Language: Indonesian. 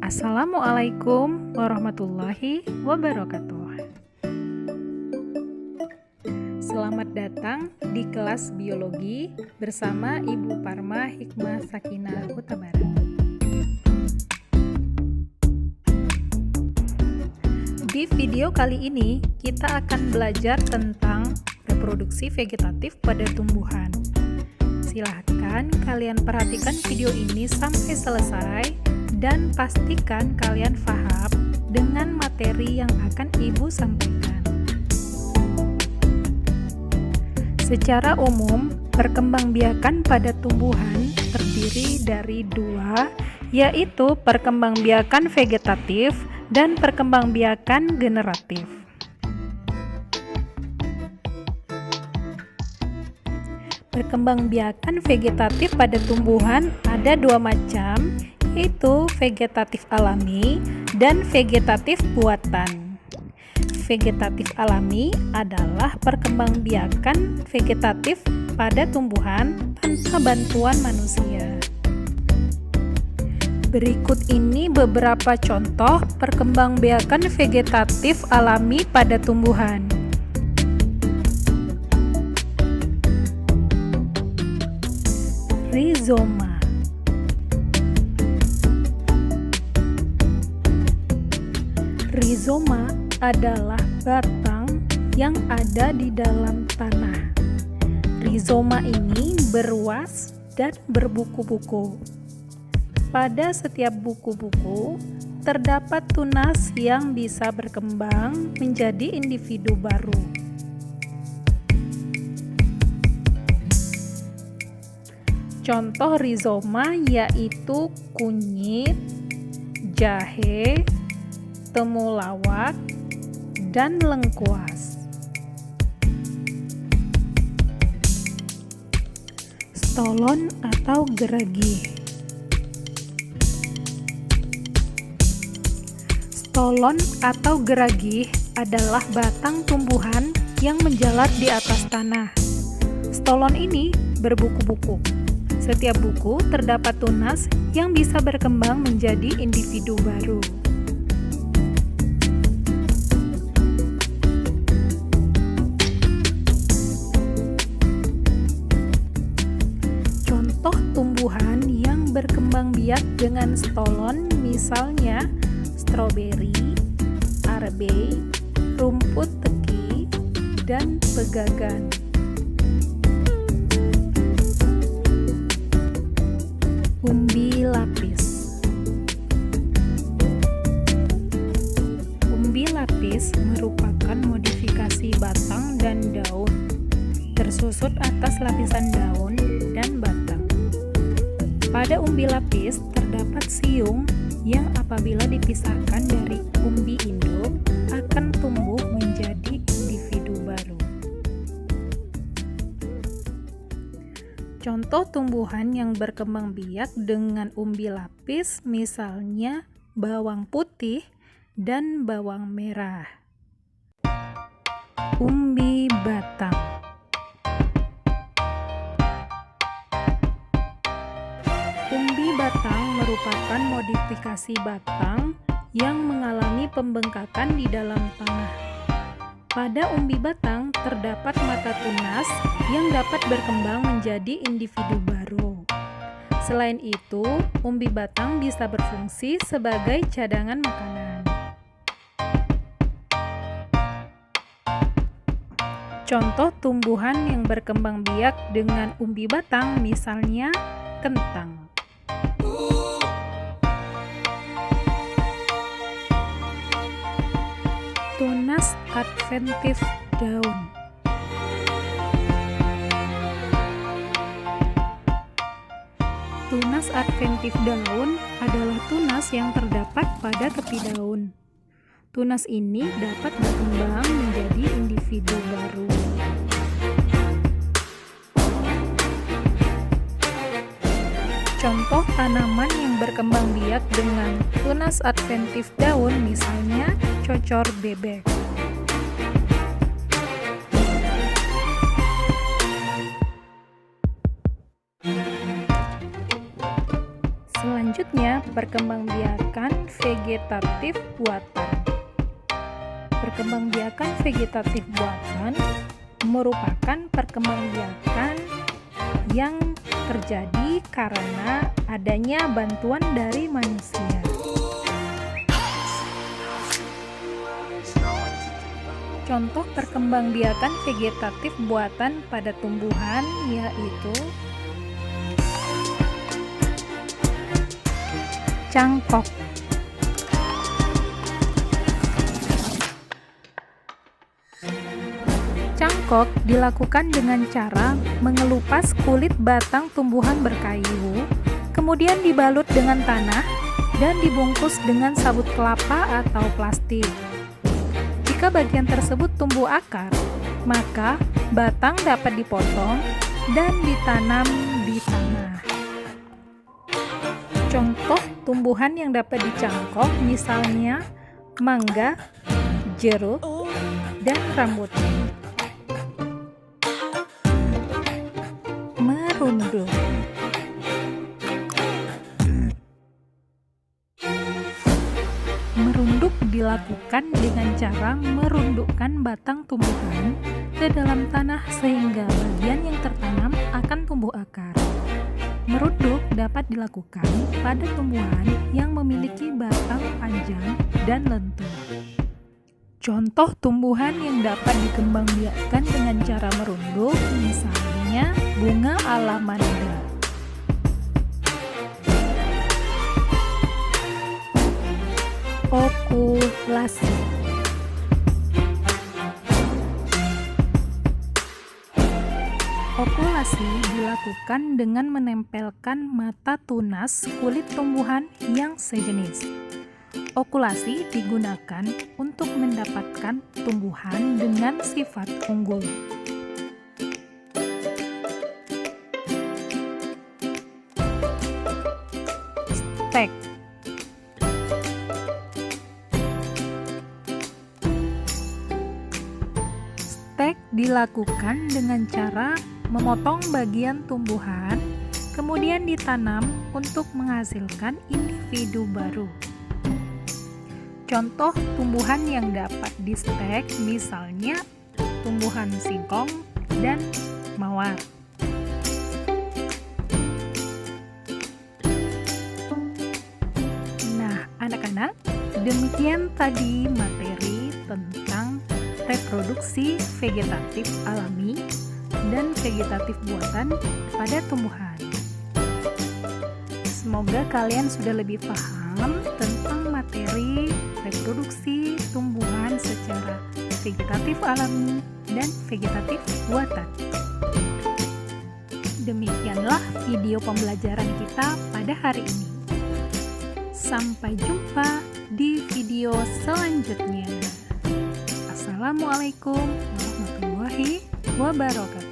Assalamualaikum warahmatullahi wabarakatuh. Selamat datang di kelas biologi bersama Ibu Parma Hikmah Sakinah Huta Barat. Di video kali ini kita akan belajar tentang reproduksi vegetatif pada tumbuhan. Silahkan kalian perhatikan video ini sampai selesai dan pastikan kalian paham dengan materi yang akan Ibu sampaikan. Secara umum, perkembangbiakan pada tumbuhan terdiri dari dua, yaitu perkembangbiakan vegetatif dan perkembangbiakan generatif. Perkembangbiakan vegetatif pada tumbuhan ada dua macam, yaitu vegetatif alami dan vegetatif buatan. Vegetatif alami adalah perkembangbiakan vegetatif pada tumbuhan tanpa bantuan manusia. Berikut ini beberapa contoh perkembangbiakan vegetatif alami pada tumbuhan. Rizoma. Rizoma adalah batang yang ada di dalam tanah. Rizoma ini beruas dan berbuku-buku. Pada setiap buku-buku terdapat tunas yang bisa berkembang menjadi individu baru. Contoh rizoma yaitu kunyit, jahe, temulawak, dan lengkuas. Stolon atau geragih. Stolon atau geragih adalah batang tumbuhan yang menjalar di atas tanah. Stolon ini berbuku-buku. Setiap buku terdapat tunas yang bisa berkembang menjadi individu baru. Contoh tumbuhan yang berkembang biak dengan stolon misalnya stroberi, arbei, rumput teki, dan pegagan. Umbi lapis. Umbi lapis merupakan modifikasi batang dan daun, tersusut atas lapisan daun dan batang. Pada umbi lapis terdapat siung yang apabila dipisahkan dari umbi induk akan tumbuh menjadi individu baru. Contoh tumbuhan yang berkembang biak dengan umbi lapis misalnya bawang putih dan bawang merah. Umbi batang. Umbi batang merupakan modifikasi batang yang mengalami pembengkakan di dalam tanah. Pada umbi batang terdapat mata tunas yang dapat berkembang menjadi individu baru. Selain itu, umbi batang bisa berfungsi sebagai cadangan makanan. Contoh tumbuhan yang berkembang biak dengan umbi batang misalnya kentang. Tunas adventif daun. Tunas adventif daun adalah tunas yang terdapat pada tepi daun. Tunas ini dapat berkembang menjadi individu baru. Contoh tanaman yang berkembang biak dengan tunas adventif daun misalnya cocor bebek. Selanjutnya, perkembangbiakan vegetatif buatan. Perkembangbiakan vegetatif buatan merupakan perkembangbiakan yang terjadi karena adanya bantuan dari manusia. Contoh perkembangbiakan vegetatif buatan pada tumbuhan yaitu cangkok. Cangkok dilakukan dengan cara mengelupas kulit batang tumbuhan berkayu, kemudian dibalut dengan tanah dan dibungkus dengan sabut kelapa atau plastik. Jika bagian tersebut tumbuh akar, maka batang dapat dipotong dan ditanam di tanah. Contoh tumbuhan yang dapat dicangkok misalnya mangga, jeruk, dan rambutan. Merunduk. Merunduk dilakukan dengan cara merundukkan batang tumbuhan ke dalam tanah sehingga bagian yang tertanam akan tumbuh akar. Merunduk dapat dilakukan pada tumbuhan yang memiliki batang panjang dan lentur. Contoh tumbuhan yang dapat dikembangbiakkan dengan cara merunduk misalnya bunga alamanda. Okulasi. Okulasi dilakukan dengan menempelkan mata tunas kulit tumbuhan yang sejenis. Okulasi digunakan untuk mendapatkan tumbuhan dengan sifat unggul. Stek. Stek dilakukan dengan cara memotong bagian tumbuhan, kemudian ditanam untuk menghasilkan individu baru. Contoh tumbuhan yang dapat di-stek misalnya tumbuhan singkong dan mawar. Nah, anak-anak, demikian tadi materi tentang reproduksi vegetatif alami dan vegetatif buatan pada tumbuhan. Semoga kalian sudah lebih paham tentang materi reproduksi tumbuhan secara vegetatif alami dan vegetatif buatan. Demikianlah video pembelajaran kita pada hari ini. Sampai jumpa di video selanjutnya. Assalamualaikum warahmatullahi wabarakatuh.